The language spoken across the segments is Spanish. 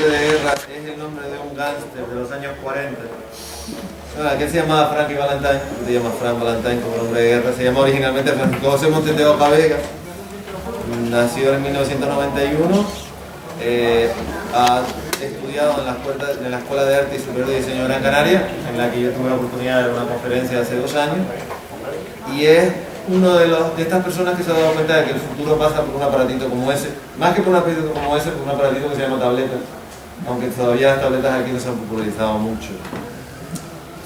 nombre de guerra es el nombre de un gángster de los años 40. Que se llamaba Frankie Valentine, se llama Frank Valentine como nombre de guerra, se llama originalmente Francisco José Montes de Oca Vega, nació en 1991, ha estudiado en la Escuela de Arte y Superior de Diseño de Gran Canaria, en la que yo tuve la oportunidad de dar una conferencia hace 2 años, y es uno de estas personas que se ha dado cuenta de que el futuro pasa por un aparatito como ese, más que por un aparatito como ese, por un aparatito que se llama tableta, aunque todavía las tabletas aquí no se han popularizado mucho.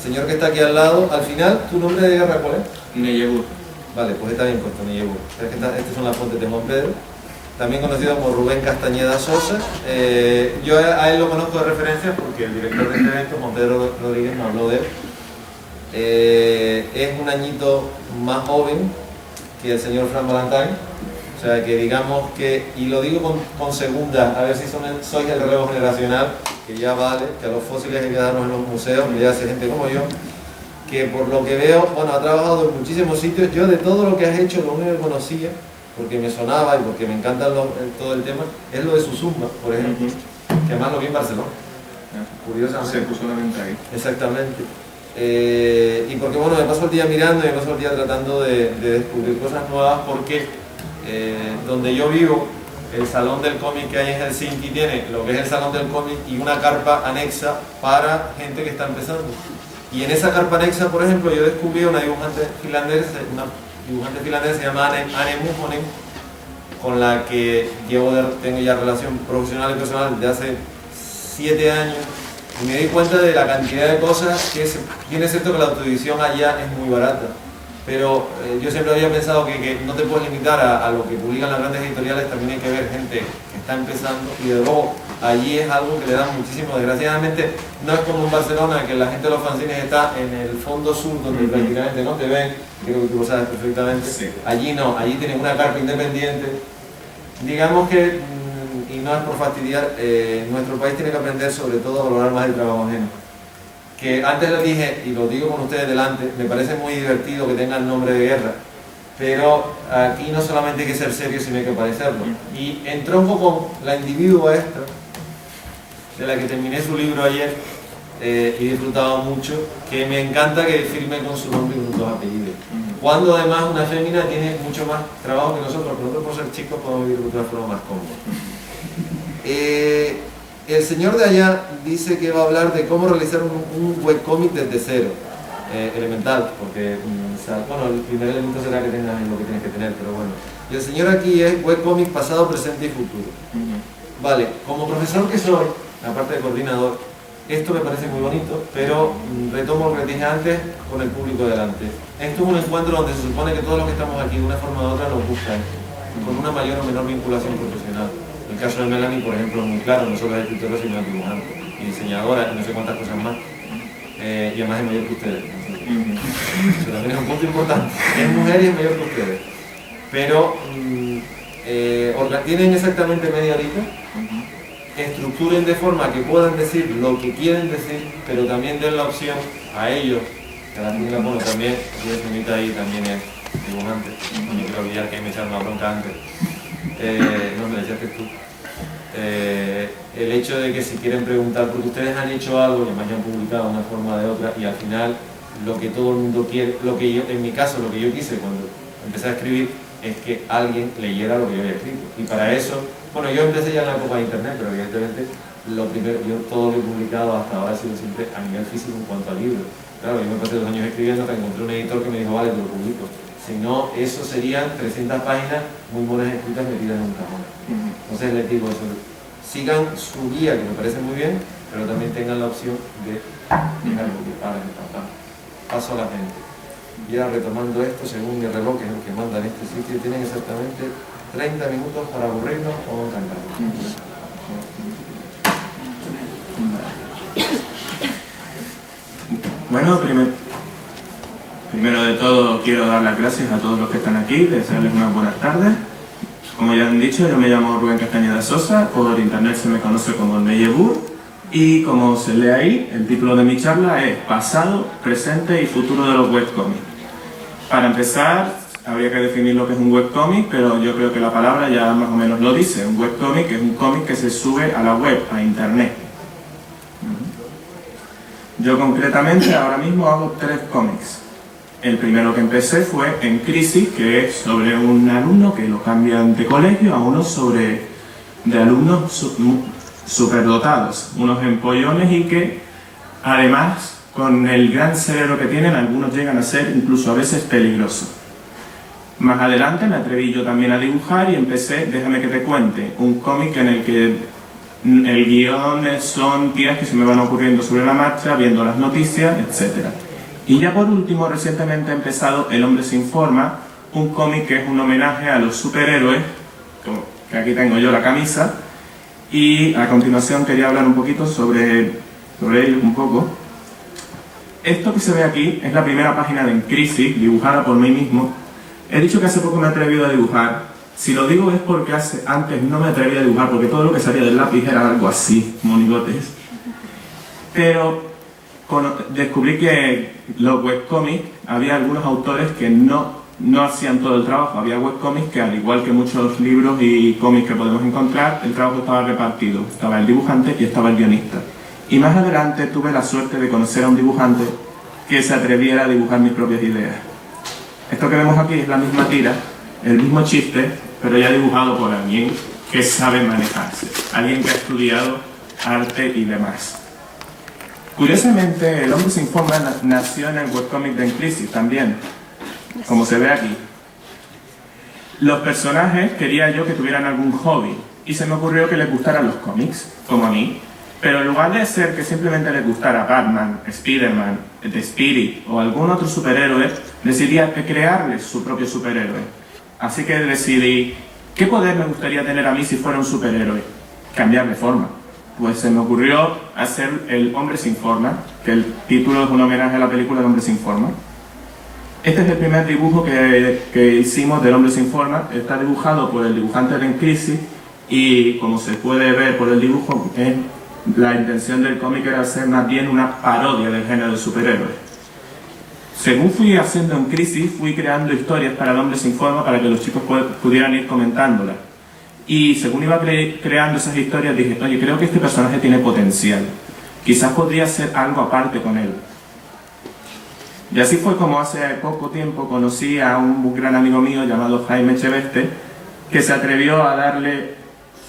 Señor que está aquí al lado, al final, ¿tu nombre de guerra cuál es? Neyebur. Vale, pues está bien puesto, Neyebur. Estas son las fuentes de Juan Pedro, también conocido como Rubén Castañeda Sosa. Yo a él lo conozco de referencia porque el director de este evento, Juan Pedro Rodríguez, me habló de él. Es un añito más joven que el señor Frank Valentine, o sea que digamos que, y lo digo con segunda, a ver si sois el relevo generacional, que ya vale, que a los fósiles hay que darnos en los museos, que ya hace gente como yo, que por lo que veo, bueno, ha trabajado en muchísimos sitios. Yo de todo lo que has hecho, lo único que conocía, porque me sonaba y porque me encanta todo el tema, es lo de Susumba, por ejemplo, que además lo vi en Barcelona, curiosamente. Se puso la venta ahí. Exactamente. Y porque bueno, me paso el día mirando y me paso el día tratando de descubrir cosas nuevas, porque donde yo vivo, el salón del cómic que hay en Helsinki tiene lo que es el salón del cómic y una carpa anexa para gente que está empezando. Y en esa carpa anexa, por ejemplo, yo descubrí una dibujante finlandesa, se llama Anne Muhonen, con la que tengo ya relación profesional y personal desde hace 7 años. Y me di cuenta de la cantidad de cosas que tiene cierto que la autoedición allá es muy barata, pero yo siempre había pensado que no te puedes limitar a lo que publican las grandes editoriales, también hay que ver gente que está empezando, y de luego allí es algo que le dan muchísimo. Desgraciadamente no es como en Barcelona, que la gente de los fanzines está en el fondo sur, donde prácticamente no te ven, creo que tú lo sabes perfectamente. Sí. Allí no, allí tienen una carpa independiente, digamos que, y no es por fastidiar, nuestro país tiene que aprender sobre todo a valorar más el trabajo ajeno. Que antes lo dije, y lo digo con ustedes delante, me parece muy divertido que tenga el nombre de guerra, pero aquí no solamente hay que ser serio, sino hay que parecerlo. Y entronco con la individua esta, de la que terminé su libro ayer, y he disfrutado mucho, que me encanta que firme con su nombre y con sus apellidos. Cuando además una fémina tiene mucho más trabajo que nosotros, pero nosotros por ser chicos podemos vivir de una forma más cómoda. El señor de allá dice que va a hablar de cómo realizar un webcómic desde cero, elemental, porque bueno, el primer elemento será que tengas lo que tienes que tener, pero bueno. Y el señor aquí es webcómic pasado, presente y futuro. Vale, como profesor que soy, aparte de coordinador, esto me parece muy bonito, pero retomo lo que dije antes con el público delante. Esto es un encuentro donde se supone que todos los que estamos aquí de una forma u otra nos gusta esto, con una mayor o menor vinculación profesional. El caso de Melanie, por ejemplo, es muy claro, no solo es escritora, sino es dibujante y diseñadora y no sé cuántas cosas más. Y además es mayor que ustedes. Eso también es un punto importante. Es mujer y es mayor que ustedes. Pero tienen exactamente media horita, estructuren de forma que puedan decir lo que quieren decir, pero también den la opción a ellos, que a la niña, bueno, también, y señorita ahí también es dibujante, no me quiero olvidar que me echaron una bronca antes. No me la echaste tú. El hecho de que si quieren preguntar, porque ustedes han hecho algo y además ya han publicado de una forma o de otra, y al final lo que todo el mundo quiere, lo que yo, en mi caso, lo que yo quise cuando empecé a escribir es que alguien leyera lo que yo había escrito, y para eso, bueno, yo empecé ya en la época de internet, pero evidentemente lo primero, yo todo lo he publicado hasta ahora ha sido siempre a nivel físico en cuanto a libros. Claro, yo me pasé 2 años escribiendo hasta que encontré un editor que me dijo, vale, te lo publico. Si no, eso serían 300 páginas muy buenas escritas metidas en un cajón. Entonces les digo eso, sigan su guía, que me parece muy bien, pero también tengan la opción de dejar lo que paso a la gente. Y ahora retomando esto, según mi reloj, que es el que manda en este sitio, tienen exactamente 30 minutos para aburrirnos o encantarnos. Bueno, primero de todo quiero dar las gracias a todos los que están aquí, desearles unas buenas tardes. Como ya han dicho, yo me llamo Rubén Castañeda Sosa, por internet se me conoce como Neyebur, y como se lee ahí, el título de mi charla es Pasado, Presente y Futuro de los Webcomics. Para empezar, habría que definir lo que es un webcómic, pero yo creo que la palabra ya más o menos lo dice. Un webcómic es un cómic que se sube a la web, a internet. Yo concretamente ahora mismo hago 3 cómics. El primero que empecé fue En Crisis, que es sobre un alumno que lo cambian de colegio a uno de alumnos superdotados, unos empollones y que además con el gran cerebro que tienen algunos llegan a ser incluso a veces peligrosos. Más adelante me atreví yo también a dibujar y empecé Déjame que te cuente, un cómic en el que el guión son tiras que se me van ocurriendo sobre la marcha, viendo las noticias, etc. Y ya por último, recientemente he empezado El hombre sin forma, un cómic que es un homenaje a los superhéroes, que aquí tengo yo la camisa, y a continuación quería hablar un poquito sobre ellos un poco. Esto que se ve aquí es la primera página de En Crisis, dibujada por mí mismo. He dicho que hace poco me he atrevido a dibujar. Si lo digo es porque antes no me atrevía a dibujar, porque todo lo que salía del lápiz era algo así, monigotes. Pero descubrí que los webcómics, había algunos autores que no hacían todo el trabajo. Había webcómics que, al igual que muchos libros y cómics que podemos encontrar, el trabajo estaba repartido. Estaba el dibujante y estaba el guionista. Y más adelante tuve la suerte de conocer a un dibujante que se atreviera a dibujar mis propias ideas. Esto que vemos aquí es la misma tira, el mismo chiste, pero ya dibujado por alguien que sabe manejarse, alguien que ha estudiado arte y demás. Curiosamente, El hombre sin forma nació en el webcómic de En Crisis también, como se ve aquí. Los personajes quería yo que tuvieran algún hobby, y se me ocurrió que les gustaran los cómics, como a mí, pero en lugar de ser que simplemente les gustara Batman, Spider-Man, The Spirit o algún otro superhéroe, decidí crearles su propio superhéroe. Así que decidí, ¿qué poder me gustaría tener a mí si fuera un superhéroe? Cambiar de forma. Pues se me ocurrió hacer El hombre sin forma, que el título es un homenaje a la película El hombre sin forma. Este es el primer dibujo que hicimos del hombre sin forma. Está dibujado por el dibujante de En Crisis y, como se puede ver por el dibujo, la intención del cómic era hacer más bien una parodia del género de superhéroes. Según fui haciendo En Crisis, fui creando historias para El hombre sin forma para que los chicos pudieran ir comentándolas. Y según iba creando esas historias dije, oye, creo que este personaje tiene potencial. Quizás podría hacer algo aparte con él. Y así fue como hace poco tiempo conocí a un gran amigo mío llamado Jaime Echeveste, que se atrevió a darle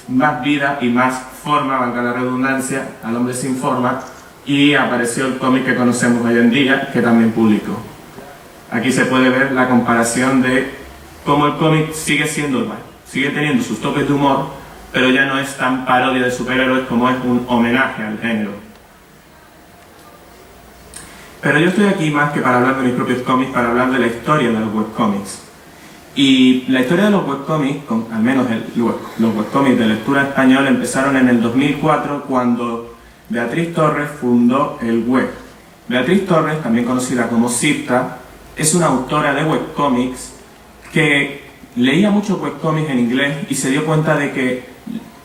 más vida y más forma, valga la redundancia, al hombre sin forma, y apareció el cómic que conocemos hoy en día, que también publicó. Aquí se puede ver la comparación de cómo el cómic sigue teniendo sus toques de humor, pero ya no es tan parodia de superhéroes como es un homenaje al género. Pero yo estoy aquí más que para hablar de mis propios cómics, para hablar de la historia de los webcómics. Y la historia de los webcómics, al menos los webcómics de lectura español, empezaron en el 2004 cuando Beatriz Torres fundó el web. Beatriz Torres, también conocida como Sirta, es una autora de webcómics que leía muchos webcómics en inglés y se dio cuenta de que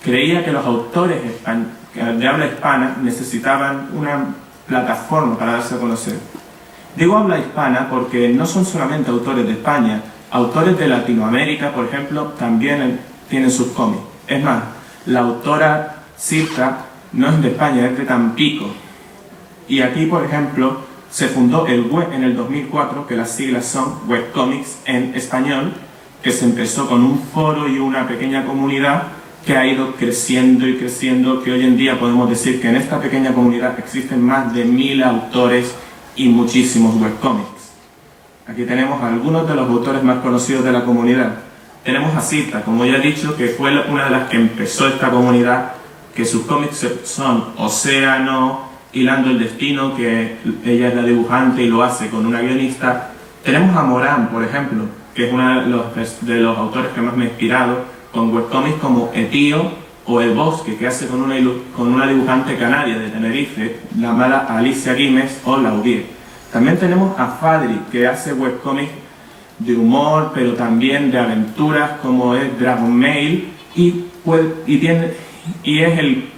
creía que los autores de habla hispana necesitaban una plataforma para darse a conocer. Digo habla hispana porque no son solamente autores de España, autores de Latinoamérica, por ejemplo, también tienen sus cómics. Es más, la autora Sirta no es de España, es de Tampico. Y aquí, por ejemplo, se fundó el web en el 2004, que las siglas son Webcomics en español, que se empezó con un foro y una pequeña comunidad que ha ido creciendo y creciendo, que hoy en día podemos decir que en esta pequeña comunidad existen más de 1000 autores y muchísimos webcomics. Aquí tenemos algunos de los autores más conocidos de la comunidad. Tenemos a Sirta, como ya he dicho, que fue una de las que empezó esta comunidad, que sus cómics son Océano, Hilando el Destino, que ella es la dibujante y lo hace con una guionista. Tenemos a Morán, por ejemplo, que es uno de los autores que más me ha inspirado, con webcomics como Etío o El Bosque, que hace con una dibujante canaria de Tenerife, llamada Alicia Guimes o Laudier. También tenemos a Fadri, que hace webcomics de humor, pero también de aventuras, como es Dragon Mail, y es el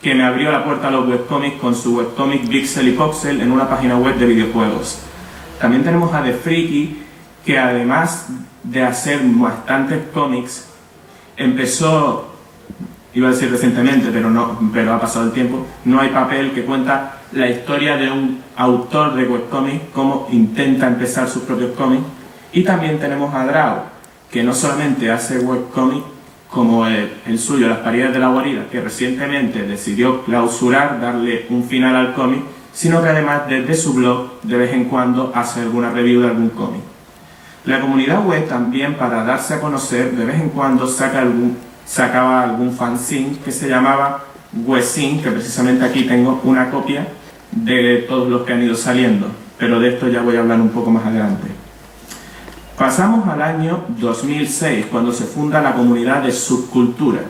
que me abrió la puerta a los webcomics con su webcomic Pixel y Poxel en una página web de videojuegos. También tenemos a The Freaky, que además de hacer bastantes cómics, empezó, iba a decir recientemente, pero ha pasado el tiempo. No hay papel, que cuenta la historia de un autor de webcómics, cómo intenta empezar sus propios cómics. Y también tenemos a Drao, que no solamente hace webcómics como el suyo, Las paredes de la guarida, que recientemente decidió clausurar, darle un final al cómic, sino que además desde su blog de vez en cuando hace alguna review de algún cómic. La comunidad web también, para darse a conocer, de vez en cuando sacaba algún fanzine que se llamaba Webzine, que precisamente aquí tengo una copia de todos los que han ido saliendo, pero de esto ya voy a hablar un poco más adelante. Pasamos al año 2006, cuando se funda la comunidad de Subcultura.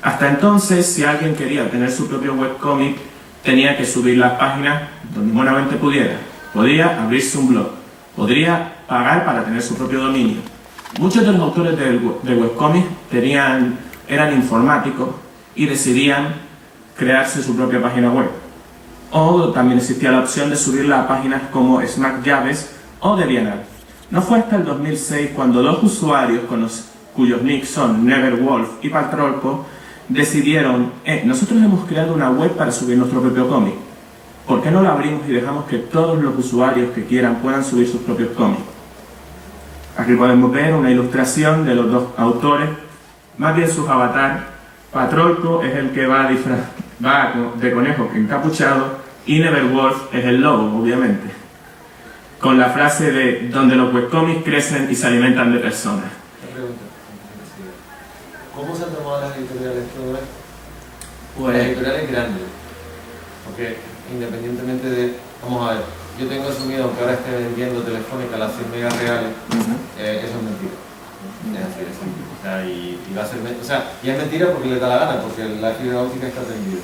Hasta entonces, si alguien quería tener su propio webcómic, tenía que subir las páginas donde buenamente pudiera. Podía abrirse un blog, podría pagar para tener su propio dominio. Muchos de los autores de webcómics eran informáticos y decidían crearse su propia página web. O también existía la opción de subirla a páginas como SmackJaves o DeviantArt. No fue hasta el 2006 cuando dos usuarios cuyos nicks son Neverwolf y Patrolpo decidieron, nosotros hemos creado una web para subir nuestro propio cómic. ¿Por qué no la abrimos y dejamos que todos los usuarios que quieran puedan subir sus propios cómics? Aquí podemos ver una ilustración de los dos autores, más bien sus avatar. Patrolpo es el que va de conejo encapuchado y Neverwolf es el lobo, obviamente, con la frase de donde los webcómics crecen y se alimentan de personas. ¿Cómo se han tomado las editoriales todo esto? Pues, las editoriales grandes, porque independientemente de, vamos a ver, yo tengo asumido, aunque ahora esté vendiendo Telefónica a las 100 megas reales, eso es mentira. Es así de simple. O sea, y va a ser, y es mentira porque le da la gana, porque la fibra óptica está tendida.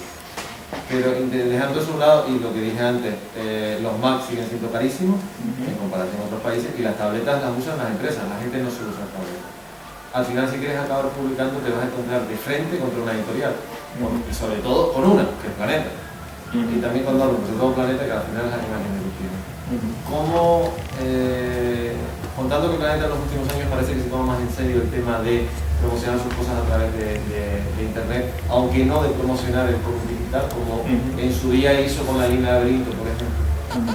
Pero dejando eso a un lado, y lo que dije antes, los Macs siguen siendo carísimos en comparación a otros países, y las tabletas las usan las empresas, la gente no se usa las tabletas. Al final, si quieres acabar publicando, te vas a encontrar de frente contra una editorial, y sobre todo con una, que es Planeta. Y también con dos, sobre todo Planeta, que al final es la imagen de Cristina. ¿Cómo, contando que Planeta en los últimos años parece que se toma más en serio el tema de promocionar sus cosas a través de internet, aunque no de promocionar el cómic digital, como en su día hizo con la línea de Brinto, por ejemplo?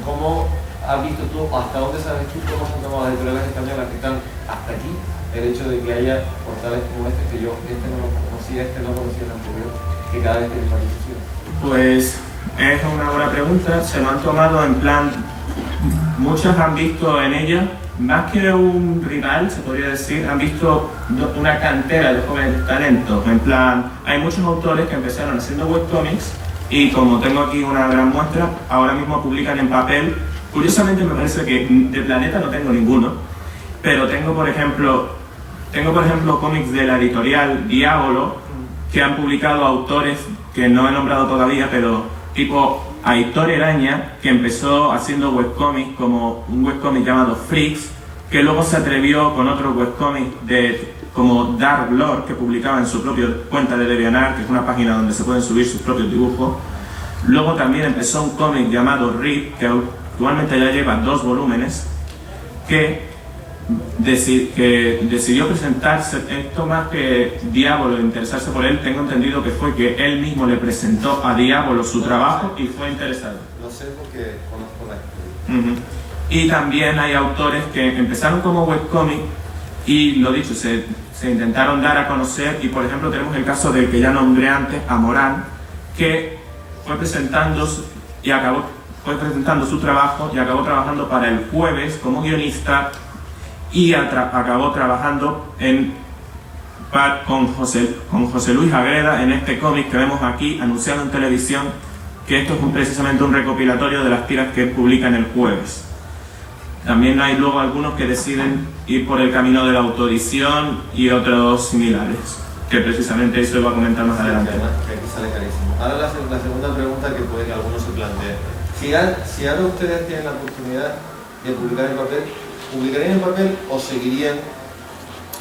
¿Cómo has visto tú, hasta dónde sabes tú cómo se han tomado las editoriales españolas que están hasta aquí, el hecho de que haya portales como este, que yo no lo conocía, no conocía el anterior, que cada vez tiene más difusión? Pues es una buena pregunta. Se lo han tomado en plan, muchos han visto en ella más que un rival, se podría decir, han visto una cantera de jóvenes talentos. En plan, hay muchos autores que empezaron haciendo webcomics y, como tengo aquí una gran muestra, ahora mismo publican en papel. Curiosamente me parece que de Planeta no tengo ninguno, pero tengo por ejemplo cómics de la editorial Diabolo, que han publicado autores que no he nombrado todavía, pero tipo Aitor Eraña, que empezó haciendo webcomics, como un webcomic llamado Freaks, que luego se atrevió con otro webcomic como Dark Lord, que publicaba en su propia cuenta de DeviantArt, que es una página donde se pueden subir sus propios dibujos. Luego también empezó un cómic llamado Rip, que actualmente ya lleva 2 volúmenes, que decidió presentarse. Esto más que Diabolo interesarse por él, tengo entendido que fue que él mismo le presentó a Diabolo su trabajo y fue interesado. Lo sé porque conozco la historia. Y también hay autores que empezaron como webcomic y, lo dicho, se intentaron dar a conocer, y por ejemplo tenemos el caso del que ya nombré antes, a Morán, que fue presentando su trabajo y acabó trabajando para El Jueves como guionista, y acabó trabajando con José Luis Agreda en este cómic que vemos aquí anunciado en televisión, que esto es precisamente un recopilatorio de las tiras que publica en El Jueves. También hay luego algunos que deciden ir por el camino de la autoedición y otros similares, que precisamente eso lo va a comentar más adelante. Que aquí sale carísimo. Ahora la segunda pregunta que puede que algunos se planteen. Si ahora ustedes tienen la oportunidad de publicar en papel, ¿publicarían en papel o seguirían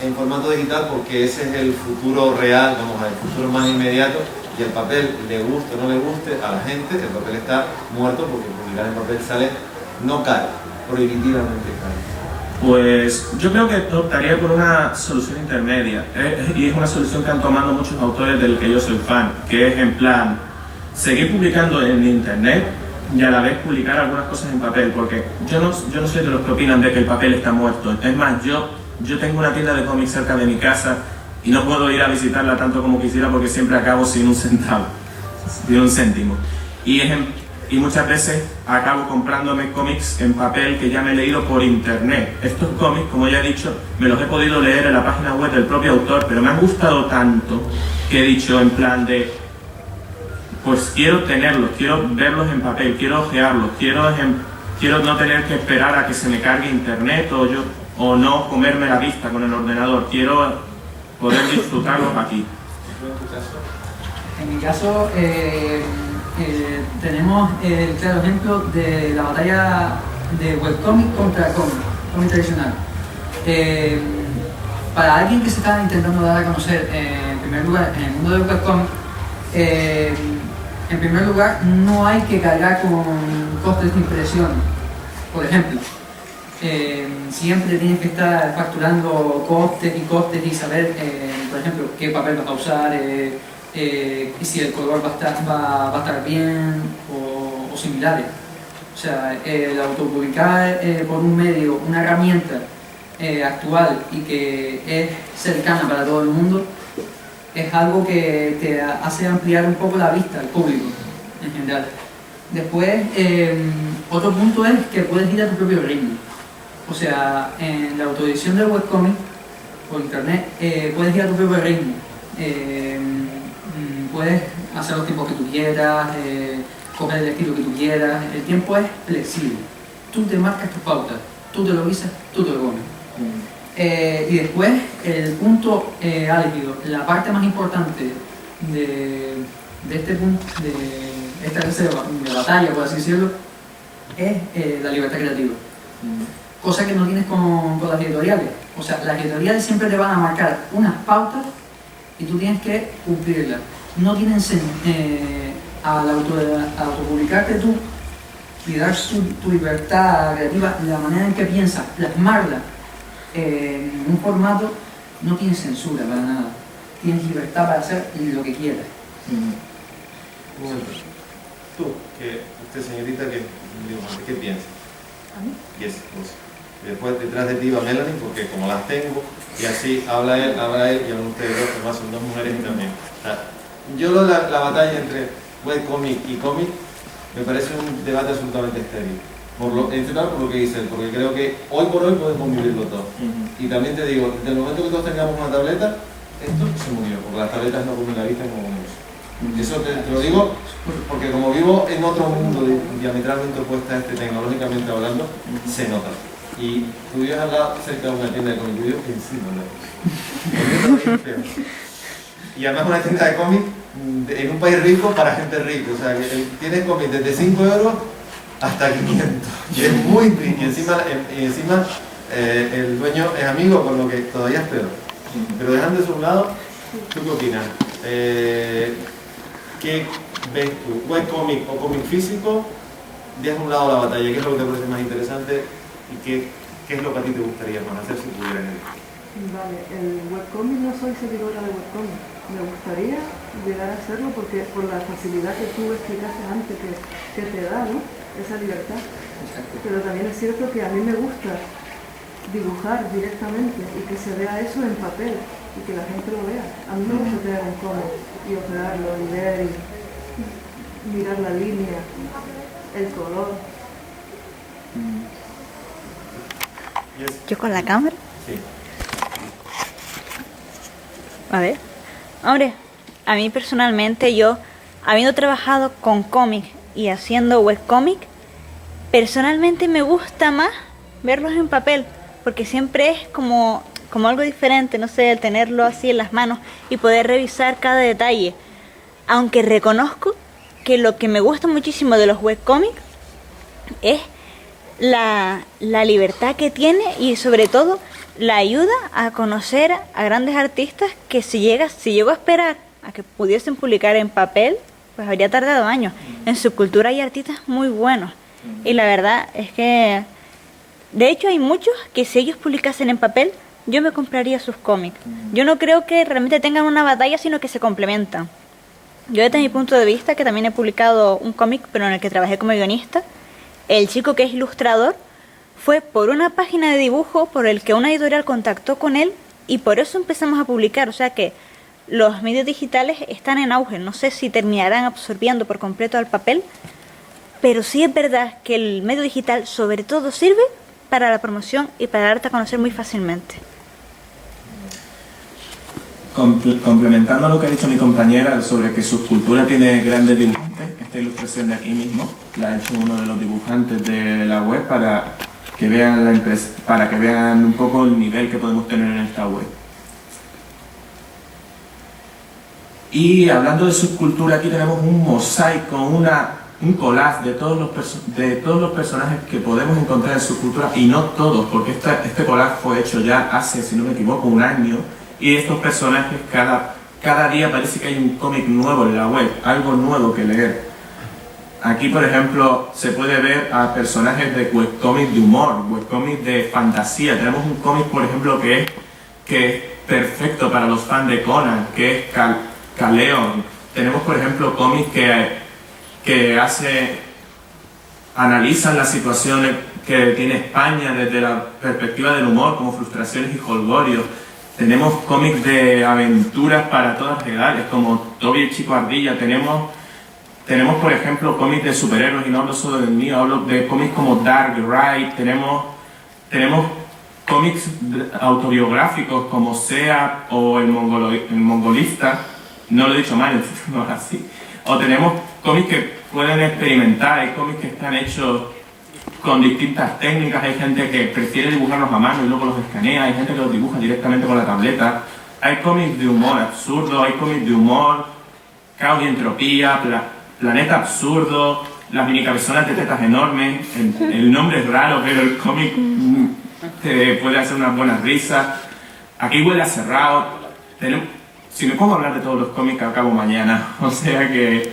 en formato digital? Porque ese es el futuro real, vamos a ver, el futuro más inmediato, y el papel, le guste o no le guste a la gente, el papel está muerto, porque publicar en papel sale no caro, prohibitivamente caro. Pues yo creo que optaría por una solución intermedia, y es una solución que han tomado muchos autores del que yo soy fan, que es en plan seguir publicando en internet y a la vez publicar algunas cosas en papel, porque yo no soy de los que opinan de que el papel está muerto. Es más, yo tengo una tienda de cómics cerca de mi casa y no puedo ir a visitarla tanto como quisiera porque siempre acabo sin un centavo, sin un céntimo. Y muchas veces acabo comprándome cómics en papel que ya me he leído por internet. Estos cómics, como ya he dicho, me los he podido leer en la página web del propio autor, pero me han gustado tanto que he dicho en plan de, pues quiero tenerlos, quiero verlos en papel, quiero ojearlos, quiero no tener que esperar a que se me cargue internet o no comerme la vista con el ordenador, quiero poder disfrutarlos aquí. En mi caso, tenemos el claro ejemplo de la batalla de webcomic contra cómic tradicional. Para alguien que se está intentando dar a conocer, en primer lugar, en el mundo del webcomic, en primer lugar, no hay que cargar con costes de impresión. Por ejemplo, siempre tienes que estar facturando costes y saber, por ejemplo, qué papel vas a usar, y si el color va a estar bien o similares. O sea, el autopublicar por un medio, una herramienta actual y que es cercana para todo el mundo, es algo que te hace ampliar un poco la vista al público en general. Después, otro punto es que puedes ir a tu propio ritmo. O sea, en la autoedición del webcomic por internet puedes ir a tu propio ritmo. Puedes hacer los tiempos que tú quieras, coger el estilo que tú quieras. El tiempo es flexible. Tú te marcas tus pautas, tú te lo guisas, tú te lo comes. Y después, el punto álgido, la parte más importante de este punto, de esta reserva de batalla, por así decirlo, es la libertad creativa. Cosa que no tienes con las editoriales. O sea, las editoriales siempre te van a marcar unas pautas y tú tienes que cumplirlas. No tienen al autopublicarte tú y dar tu libertad creativa, la manera en que piensas, plasmarla en un formato, no tienes censura para nada. Tienes libertad para hacer lo que quieras. Tú, señorita, ¿qué piensas? ¿A mí? Yes, pues. Después detrás de ti va Melanie, porque como las tengo, y así habla él, y hablan ustedes dos, además son dos mujeres también. O sea, yo la batalla entre webcomic y cómic me parece un debate absolutamente estéril. Por lo que dice él, porque creo que hoy por hoy pueden convivir los dos. Y también te digo, desde el momento que todos tengamos una tableta, esto se murió, porque las tabletas no comen la vista como eso. Eso te lo digo porque como vivo en otro mundo diametralmente opuesto a este, tecnológicamente hablando, se nota. Y tú vives al lado cerca de una tienda de cómic, tú vives encima, ¿no? Y además una tienda de cómic en un país rico para gente rica, o sea, que tienes cómic desde 5 euros hasta 500. Y es muy triste, y encima el dueño es amigo, con lo que todavía es peor. Pero dejando eso a un lado, ¿tú qué opinas? ¿Qué ves tú? ¿Webcomic o cómic físico? Deja a un lado la batalla, ¿qué es lo que te parece más interesante? ¿Y qué es lo que a ti te gustaría más hacer si pudieras elegir? Vale, el webcomic no soy seguidora de webcomic. Me gustaría llegar a hacerlo porque por la facilidad que tú explicaste antes que te da, ¿no? Esa libertad. Exacto. Pero también es cierto que a mí me gusta dibujar directamente y que se vea eso en papel y que la gente lo vea. A mí me gusta tener un cómic y operarlo y ver y mirar la línea, el color. ¿Yo con la cámara? Sí. A ver. Hombre, a mí personalmente, yo, habiendo trabajado con cómic y haciendo webcómic, personalmente me gusta más verlos en papel, porque siempre es como algo diferente, no sé, el tenerlo así en las manos y poder revisar cada detalle. Aunque reconozco que lo que me gusta muchísimo de los webcómics es la libertad que tiene y sobre todo la ayuda a conocer a grandes artistas que si llego a esperar a que pudiesen publicar en papel, pues habría tardado años. En su cultura hay artistas muy buenos y la verdad es que De hecho, hay muchos que si ellos publicasen en papel, yo me compraría sus cómics. Yo no creo que realmente tengan una batalla, sino que se complementan. Yo desde mi punto de vista, que también he publicado un cómic, pero en el que trabajé como guionista, el chico que es ilustrador fue por una página de dibujo por el que una editorial contactó con él y por eso empezamos a publicar. O sea que los medios digitales están en auge. No sé si terminarán absorbiendo por completo al papel, pero sí es verdad que el medio digital sobre todo sirve para la promoción y para darte a conocer muy fácilmente. Complementando lo que ha dicho mi compañera sobre que Subcultura tiene grandes dibujantes, esta ilustración de aquí mismo la ha hecho uno de los dibujantes de la web para que vean un poco el nivel que podemos tener en esta web. Y hablando de Subcultura, aquí tenemos un mosaico, un collage de todos los personajes que podemos encontrar en Subcultura, y no todos, porque este collage fue hecho ya hace, si no me equivoco, un año. Y estos personajes, cada día parece que hay un cómic nuevo en la web, algo nuevo que leer. Aquí, por ejemplo, se puede ver a personajes de webcómics de humor, webcómics de fantasía. Tenemos un cómic, por ejemplo, que es perfecto para los fans de Conan, que es Caleon. Tenemos, por ejemplo, cómics que analizan las situaciones que tiene España desde la perspectiva del humor, como Frustraciones y Jolgorios. Tenemos cómics de aventuras para todas las edades, como Toby el Chico Ardilla. Tenemos, por ejemplo, cómics de superhéroes, y no hablo solo del mío, hablo de cómics como Dark Ride. Tenemos cómics autobiográficos como Sea o el Mongolista. No lo he dicho mal, no es así. O tenemos cómics que pueden experimentar, hay cómics que están hechos con distintas técnicas. Hay gente que prefiere dibujarlos a mano y luego los escanea, hay gente que los dibuja directamente con la tableta. Hay cómics de humor absurdo, hay cómics de humor, caos y entropía, planeta absurdo, las minicabezonas de tetas enormes. El nombre es raro, pero el cómic te puede hacer unas buenas risas. Aquí huele a cerrado. Si me pongo a hablar de todos los cómics, acabo mañana. O sea que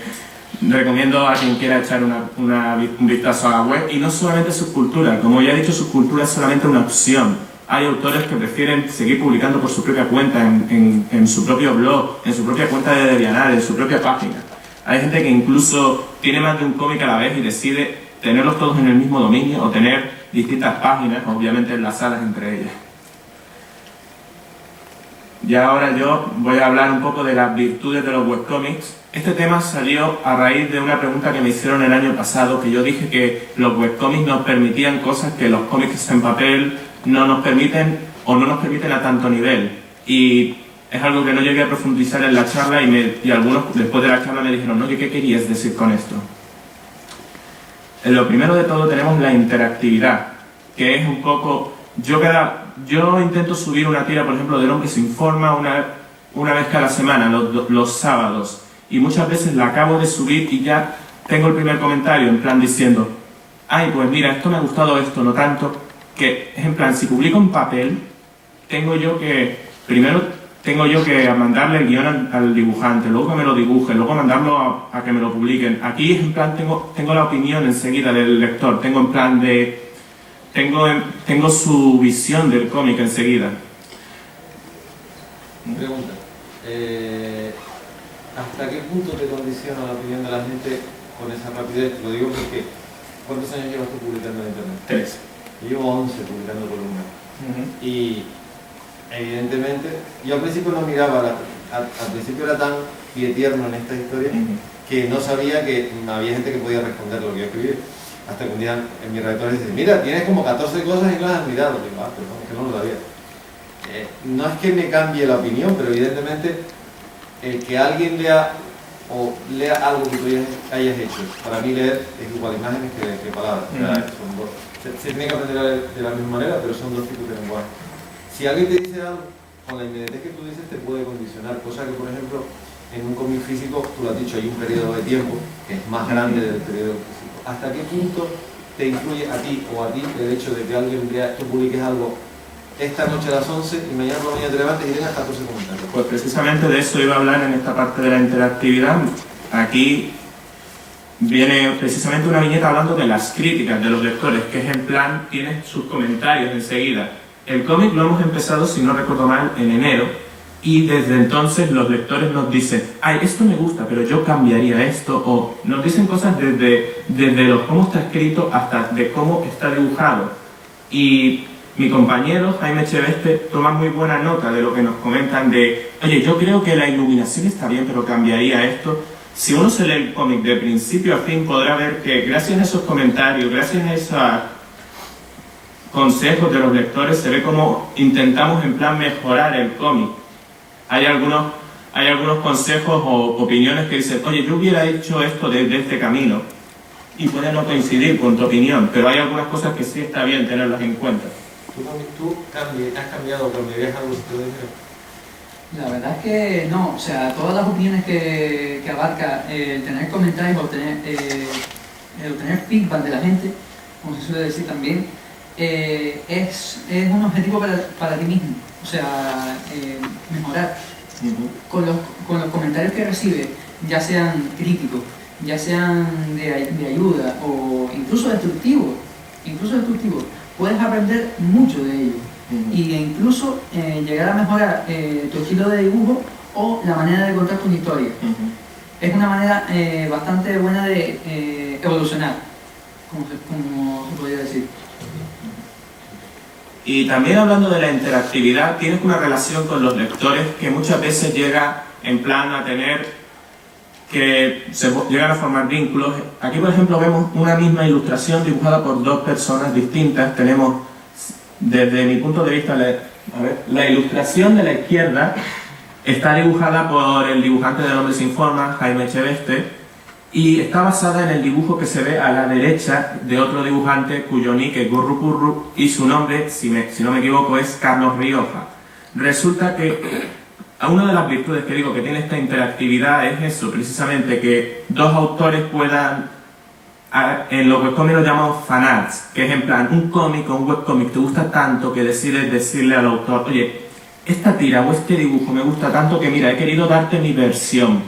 recomiendo a quien quiera echar un vistazo a la web. Y no solamente Subcultura, como ya he dicho, Subcultura es solamente una opción. Hay autores que prefieren seguir publicando por su propia cuenta, en su propio blog, en su propia cuenta de DeviantArt, en su propia página. Hay gente que incluso tiene más de un cómic a la vez y decide tenerlos todos en el mismo dominio o tener distintas páginas, obviamente enlazadas entre ellas. Y ahora yo voy a hablar un poco de las virtudes de los webcomics. Este tema salió a raíz de una pregunta que me hicieron el año pasado, que yo dije que los webcomics nos permitían cosas que los cómics en papel no nos permiten, o no nos permiten a tanto nivel. Y es algo que no llegué a profundizar en la charla, y algunos después de la charla me dijeron, oye, ¿qué querías decir con esto? En lo primero de todo tenemos la interactividad, que es un poco... Yo intento subir una tira, por ejemplo, del Hombre se informa una vez cada semana, los sábados, y muchas veces la acabo de subir y ya tengo el primer comentario en plan diciendo, ay, pues mira, esto me ha gustado, esto no tanto, que es en plan, si publico en papel, primero tengo yo que mandarle el guión al dibujante, luego que me lo dibuje, luego mandarlo a que me lo publiquen. Aquí es en plan, tengo la opinión enseguida del lector, tengo en plan de... Tengo su visión del cómic enseguida. Pregunta. ¿Hasta qué punto te condiciona la opinión de la gente con esa rapidez? Lo digo porque, ¿cuántos años llevas tú publicando en internet? 3. Yo llevo 11 publicando columnas. Y evidentemente, yo al principio no miraba, al principio era tan tierno en esta historia que no sabía que había gente que podía responder lo que yo escribía. Hasta que un día en mi redactor dice, mira, tienes como 14 cosas y no las has mirado. Digo, perdón, es que no lo sabía. No es que me cambie la opinión, pero evidentemente el que alguien lea algo que tú hayas hecho, para mí leer es igual imágenes que palabras. Son dos. Se tiene que aprender a leer de la misma manera, pero son dos tipos de lenguaje. Si alguien te dice algo, con la inmediatez que tú dices te puede condicionar, cosa que por ejemplo en un cómic físico, tú lo has dicho, hay un periodo de tiempo que es más grande del periodo físico. ¿Hasta qué punto te influye a ti o a ti el hecho de que alguien vea, tú publiques algo esta noche a las 11 y mañana por la mañana te levantes y tengas 14 comentarios? Pues precisamente de eso iba a hablar en esta parte de la interactividad. Aquí viene precisamente una viñeta hablando de las críticas de los lectores, que es en plan, tiene sus comentarios enseguida. El cómic lo hemos empezado, si no recuerdo mal, en enero, y desde entonces los lectores nos dicen, ay, esto me gusta, pero yo cambiaría esto, o nos dicen cosas desde lo cómo está escrito hasta de cómo está dibujado. Y mi compañero Jaime Echeveste toma muy buena nota de lo que nos comentan de, oye, yo creo que la iluminación está bien, pero cambiaría esto. Si uno se lee el cómic de principio a fin, podrá ver que gracias a esos comentarios, gracias a esos consejos de los lectores, se ve cómo intentamos en plan mejorar el cómic. Hay algunos consejos o opiniones que dicen, oye, yo hubiera hecho esto desde este camino, y puede no coincidir con tu opinión, pero hay algunas cosas que sí está bien tenerlas en cuenta. ¿Tú has cambiado, cambiarías algo si te lo dijeron? La verdad es que no, o sea, todas las opiniones que abarca el tener comentarios o tener feedback de la gente, como se suele decir también, es un objetivo para ti mismo, o sea, mejorar. Con los comentarios que recibe, ya sean críticos, ya sean de ayuda o incluso destructivos, puedes aprender mucho de ellos. Y incluso llegar a mejorar tu estilo de dibujo o la manera de contar tu historia. Es una manera bastante buena de evolucionar, como se podría decir. Y también hablando de la interactividad, tienes una relación con los lectores que muchas veces llega en plan a tener que se llegan a formar vínculos. Aquí, por ejemplo, vemos una misma ilustración dibujada por dos personas distintas. Tenemos, desde mi punto de vista, la ilustración de la izquierda está dibujada por el dibujante del Hombre sin Forma, Jaime Echeveste, y está basada en el dibujo que se ve a la derecha de otro dibujante cuyo nick es Gurru Curru y su nombre, si no me equivoco, es Carlos Rioja. Resulta que una de las virtudes que digo que tiene esta interactividad es eso, precisamente que dos autores puedan, en los webcómics lo llamamos fanarts, que es en plan un cómic o un webcómic te gusta tanto que decides decirle al autor, oye, esta tira o este dibujo me gusta tanto que mira, he querido darte mi versión.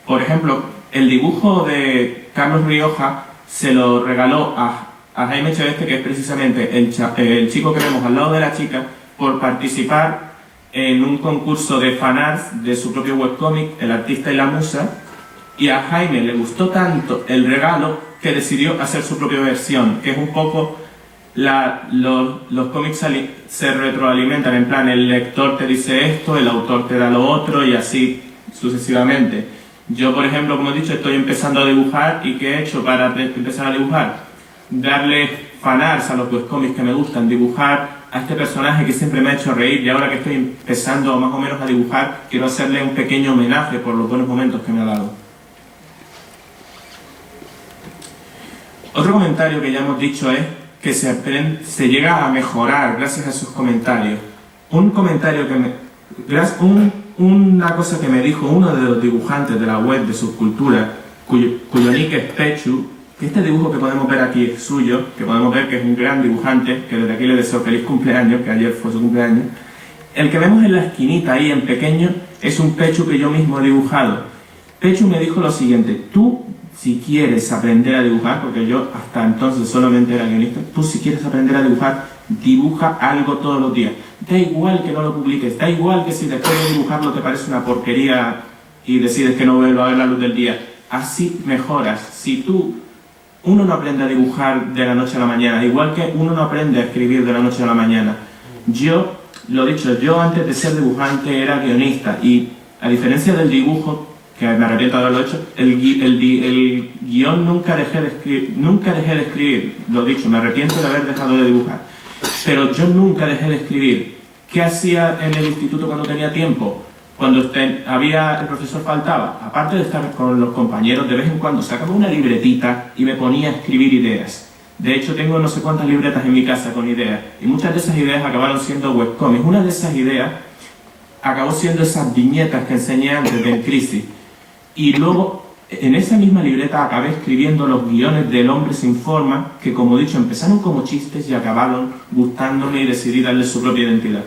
Por ejemplo, el dibujo de Carlos Rioja se lo regaló a Jaime Echeveste, que es precisamente el chico que vemos al lado de la chica, por participar en un concurso de fanarts de su propio webcómic, El artista y la musa, y a Jaime le gustó tanto el regalo que decidió hacer su propia versión, que es un poco los cómics se retroalimentan, en plan el lector te dice esto, el autor te da lo otro y así sucesivamente. Yo, por ejemplo, como he dicho, estoy empezando a dibujar y ¿qué he hecho para empezar a dibujar? Darle fanarts a los webcómics que me gustan, dibujar a este personaje que siempre me ha hecho reír y ahora que estoy empezando más o menos a dibujar, quiero hacerle un pequeño homenaje por los buenos momentos que me ha dado. Otro comentario que ya hemos dicho es que se llega a mejorar gracias a sus comentarios. Un comentario una cosa que me dijo uno de los dibujantes de la web de Subcultura, cuyo nick es Pechu, que este dibujo que podemos ver aquí es suyo, que podemos ver que es un gran dibujante, que desde aquí le deseo feliz cumpleaños, que ayer fue su cumpleaños. El que vemos en la esquinita ahí en pequeño es un Pechu que yo mismo he dibujado. Pechu me dijo lo siguiente, tú si quieres aprender a dibujar, porque yo hasta entonces solamente era guionista, tú si quieres aprender a dibujar, dibuja algo todos los días. Da igual que no lo publiques, da igual que si después de dibujarlo te parece una porquería y decides que no vuelva a ver la luz del día. Así mejoras. Si uno no aprende a dibujar de la noche a la mañana, igual que uno no aprende a escribir de la noche a la mañana. Yo, lo dicho, yo antes de ser dibujante era guionista y a diferencia del dibujo, que me arrepiento de haberlo hecho, el guión nunca dejé de escribir, lo dicho, me arrepiento de haber dejado de dibujar, pero yo nunca dejé de escribir. ¿Qué hacía en el instituto cuando tenía tiempo? Cuando el profesor faltaba, aparte de estar con los compañeros, de vez en cuando sacaba una libretita y me ponía a escribir ideas. De hecho, tengo no sé cuántas libretas en mi casa con ideas, y muchas de esas ideas acabaron siendo webcomics. Una de esas ideas acabó siendo esas viñetas que enseñé antes de Crisis. Y luego, en esa misma libreta acabé escribiendo los guiones del Hombre sin Forma, que como he dicho, empezaron como chistes y acabaron gustándome y decidí darle su propia identidad.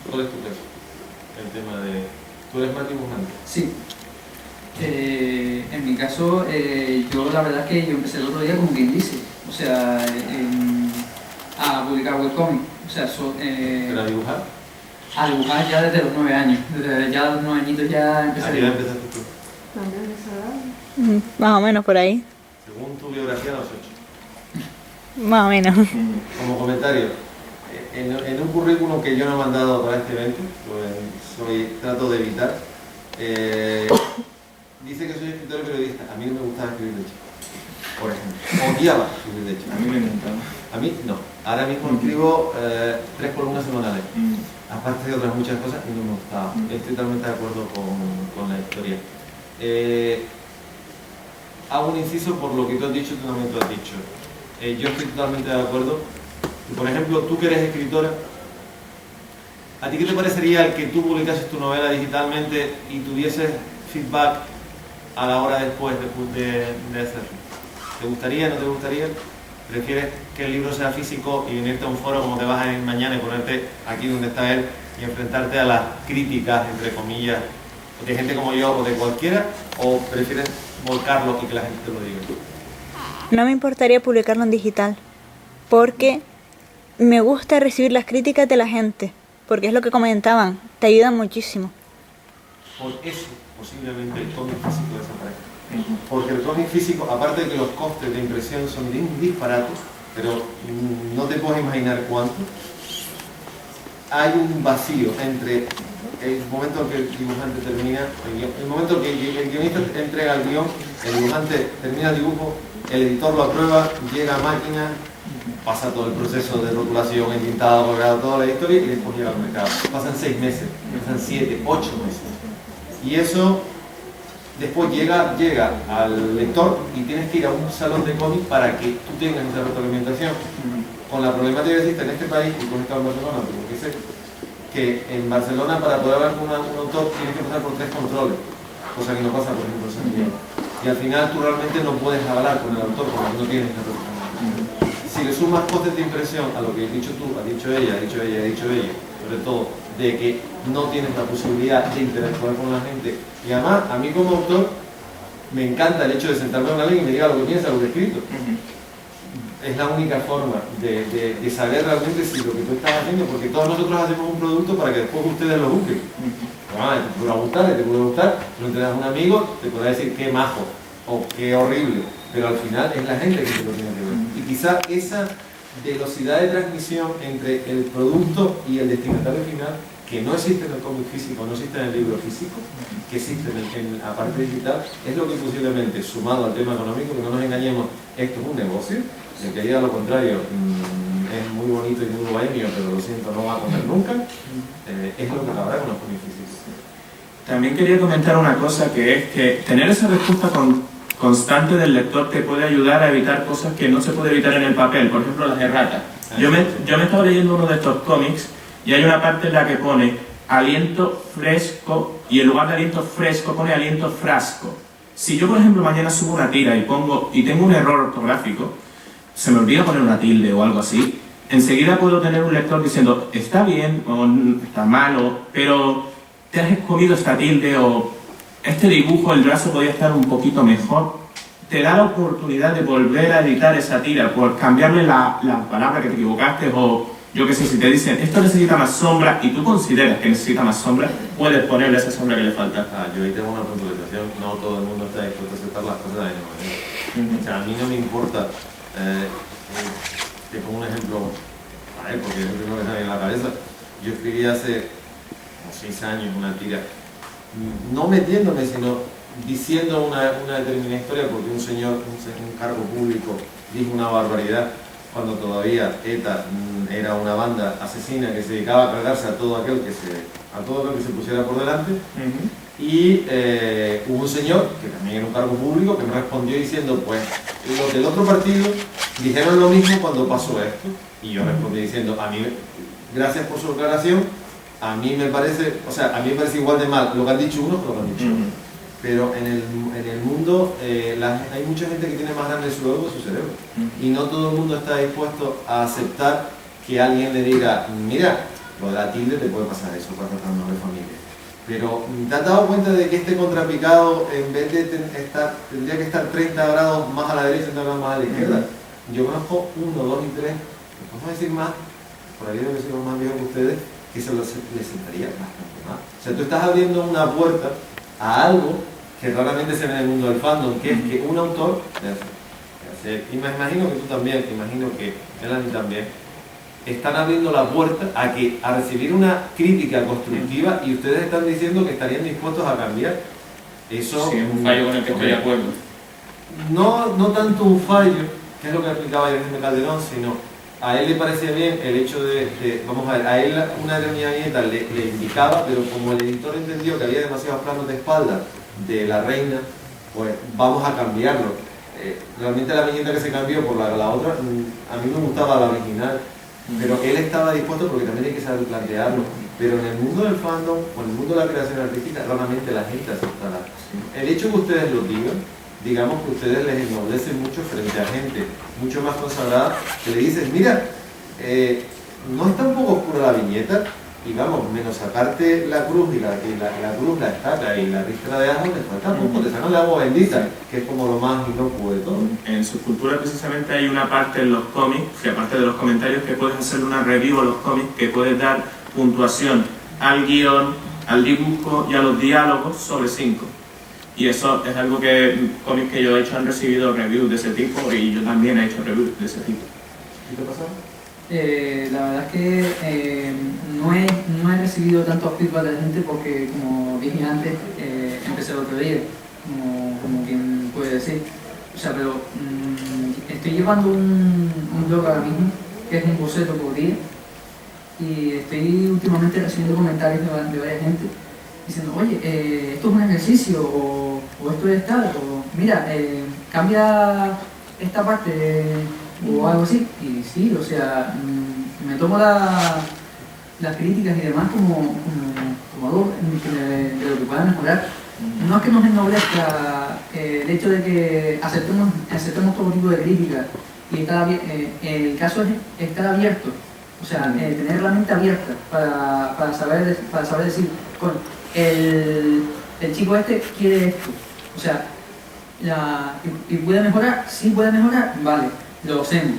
¿Cuál es tu caso? El tema de... ¿Tú eres más dibujante? Sí. En mi caso, yo la verdad es que yo empecé el otro día como quien dice, o sea, a publicar webcomic, o sea, ¿Pero a dibujar? a dibujar ya desde los 9 años, desde ya los 9 añitos ya empecé ¿A a qué edad dibujar. empezaste tú? También esa edad. Más o menos por ahí. Según tu biografía, a los 8. Más o menos. Como comentario, en un currículum que yo no he mandado para este evento, trato de evitar, dice que soy escritor y periodista. A mí no me gustaba escribir de chico, por ejemplo. Odiaba escribir de chico. A mí me encantaba. A mí no. Ahora mismo escribo 3 columnas semanales, aparte de otras muchas cosas, y no me gustaba. Estoy totalmente de acuerdo con la historia. Hago un inciso por lo que tú has dicho y tú también tú has dicho. Yo estoy totalmente de acuerdo. Por ejemplo, tú que eres escritora, ¿a ti qué te parecería el que tú publicases tu novela digitalmente y tuvieses feedback a la hora después de hacerlo? ¿Te gustaría, no te gustaría? ¿Prefieres que el libro sea físico y venirte a un foro como te vas a ir mañana y ponerte aquí donde está él y enfrentarte a las críticas, entre comillas, de gente como yo o de cualquiera? ¿O prefieres volcarlo y que la gente te lo diga? No me importaría publicarlo en digital, porque me gusta recibir las críticas de la gente, porque es lo que comentaban, te ayudan muchísimo. Por eso posiblemente el cómic físico desaparezca. Porque el cómic físico, aparte de que los costes de impresión son disparates, pero no te puedes imaginar cuánto, hay un vacío entre el momento en que el dibujante termina el momento en que el guionista entrega el guión, el dibujante termina el dibujo, el editor lo aprueba, llega a máquina, pasa todo el proceso de rotulación, entintado, colgado, toda la historia y después llega al mercado. Pasan 6 meses, pasan 7, 8 meses. Y eso después llega al lector y tienes que ir a un salón de cómic para que tú tengas esa retroalimentación. Con la problemática que existe en este país y con esta en Barcelona, porque sé que en Barcelona para poder hablar con un autor tienes que pasar por 3 controles, cosa que no pasa por ejemplo en Santiago. Y al final tú realmente no puedes hablar con el autor porque no tienes esa retroalimentación. Si le sumas costes de impresión a lo que has dicho tú, ha dicho ella, sobre todo de que no tienes la posibilidad de interactuar con la gente, y además a mí como autor me encanta el hecho de sentarme con alguien y me diga lo que piensa, lo que he escrito. Es la única forma de saber realmente si lo que tú estás haciendo, porque todos nosotros hacemos un producto para que después ustedes lo busquen. Te puede gustar, no te das un amigo, te podrá decir qué majo o qué horrible, pero al final es la gente que se lo tiene que ver. Y quizá esa velocidad de transmisión entre el producto y el destinatario final, que no existe en el cómic físico, no existe en el libro físico, que existe en la parte digital, es lo que posiblemente, sumado al tema económico, que no nos engañemos, esto es un negocio, el que diga lo contrario es muy bonito y muy bohemio, pero lo siento, no va a comer nunca, es lo que acabará con los cómics físicos. También quería comentar una cosa, que es que tener esa respuesta constante del lector te puede ayudar a evitar cosas que no se puede evitar en el papel, por ejemplo las erratas. Yo me estaba leyendo uno de estos cómics y hay una parte en la que pone aliento fresco y en lugar de aliento fresco pone aliento frasco. Si yo por ejemplo mañana subo una tira y tengo un error ortográfico, se me olvida poner una tilde o algo así, enseguida puedo tener un lector diciendo está bien o está malo, pero te has comido esta tilde o este dibujo, el brazo podía estar un poquito mejor. Te da la oportunidad de volver a editar esa tira por cambiarle la palabra que te equivocaste, o yo qué sé, si te dicen esto necesita más sombra y tú consideras que necesita más sombra, puedes ponerle esa sombra que le falta. Yo ahí tengo una puntualización, no todo el mundo está dispuesto a aceptar las cosas de la misma manera. O sea, a mí no me importa, te pongo un ejemplo, porque es lo primero que sale en la cabeza. Yo escribí hace como 6 años una tira, no metiéndome, sino diciendo una determinada historia, porque un señor, un cargo público, dijo una barbaridad cuando todavía ETA era una banda asesina que se dedicaba a cargarse a todo aquel que se pusiera por delante. Y hubo un señor, que también era un cargo público, que me respondió diciendo, pues los del otro partido dijeron lo mismo cuando pasó esto. Y yo respondí diciendo, a mí, gracias por su aclaración, a mí me parece igual de mal lo que han dicho unos que lo que han dicho otros. Pero en el mundo hay mucha gente que tiene más grande su ego que su cerebro. Y no todo el mundo está dispuesto a aceptar que alguien le diga, mira, lo de la tilde te puede pasar eso para tratar de familia. Pero ¿te has dado cuenta de que este contrapicado, en vez de tendría que estar 30 grados más a la derecha, 30 grados más a la izquierda? Yo conozco 1, 2 y 3, vamos a decir más, por ahí debo decir los más viejos que ustedes, que se les sentaría bastante más. O sea, tú estás abriendo una puerta a algo que raramente se ve en el mundo del fandom, que es que un autor, y me imagino que tú también, imagino que Melanie también, están abriendo la puerta a recibir una crítica constructiva y ustedes están diciendo que estarían dispuestos a cambiar. Eso sí, es un fallo con el que estoy de acuerdo. No tanto un fallo, que es lo que explicaba Jaime Calderón, sino a él le parecía bien el hecho vamos a ver, a él una determinada viñeta le indicaba, pero como el editor entendió que había demasiados planos de espalda de la reina, pues vamos a cambiarlo. Realmente la viñeta que se cambió por la otra, a mí me gustaba la original, pero él estaba dispuesto porque también hay que saber plantearlo. Pero en el mundo del fandom o en el mundo de la creación artística, raramente la gente aceptará. El hecho que ustedes lo digan, digamos que ustedes les ennoblecen mucho frente a gente mucho más consagrada, que le dicen, mira, no está un poco oscura la viñeta, y vamos, menos sacarte la cruz y la cruz, la estaca y la ristra de ajo, les falta poco, te sacan la agua bendita, que es como lo más inocuo de todo. En Subcultura precisamente hay una parte en los cómics, que aparte de los comentarios, que puedes hacer una review a los cómics, que puedes dar puntuación al guión, al dibujo y a los diálogos sobre 5. Y eso es algo que cómics que yo he hecho han recibido reviews de ese tipo, y yo también he hecho reviews de ese tipo. ¿Qué te pasó? La verdad es que no he recibido tantos feedback de la gente porque, como dije antes, empecé el otro día, como quien puede decir. O sea, pero estoy llevando un blog ahora mismo, que es un boceto por día, y estoy últimamente recibiendo comentarios de varias gente diciendo, oye, esto es un ejercicio, o esto es tal, o mira, cambia esta parte, o algo así. Y sí, o sea, me tomo las críticas y demás como algo de lo que pueda mejorar. No es que nos ennoblezca el hecho de que aceptemos todo tipo de críticas, y el caso es estar abierto, o sea, tener la mente abierta para saber decir, coño, el chico este quiere esto, o sea, y puede mejorar, sí puede mejorar, vale, lo hacemos.